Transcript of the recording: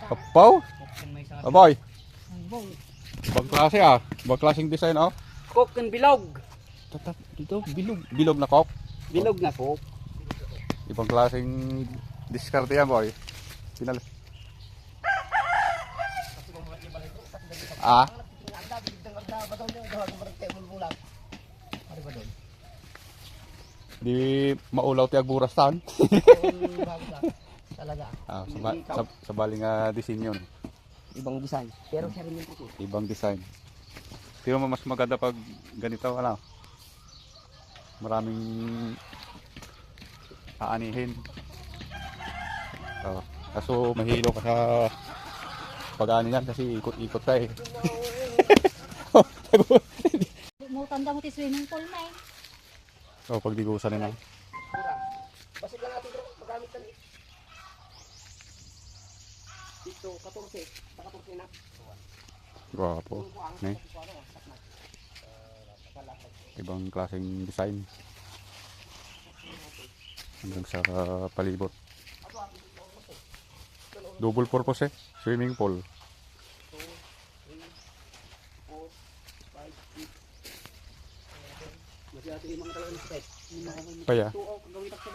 Kapaw? Aboy. Bong. Ibang klase ah. Ibang klaseng design oh. Coke and bilog. Dito, bilog. Bilog na kok. Bilog na coke. Ibang klaseng diskarte yan boy. Pinal. Ah. Di maulaw ti agburastan. Talaga. Ah, sa bali nga design yun. Ibang design. Pero siya rin yung puti. Ibang design. Pero mas maganda pag ganito wala. Maraming aanihin. Oh, kaso mahilo ka sa pag-aani yan kasi ikot-ikot ka eh. Mo tanda mo ti swimming pool na eh. Oh, pag digusan nila. Basta lang natin magamit na dito 14. 14 na. Gwapo. Ne? Ibang klaseng design. Hanggang sa palibot. Double purpose eh. Swimming pool. Masih ating mga talaga ng stress. Kaya. Gawin tak sa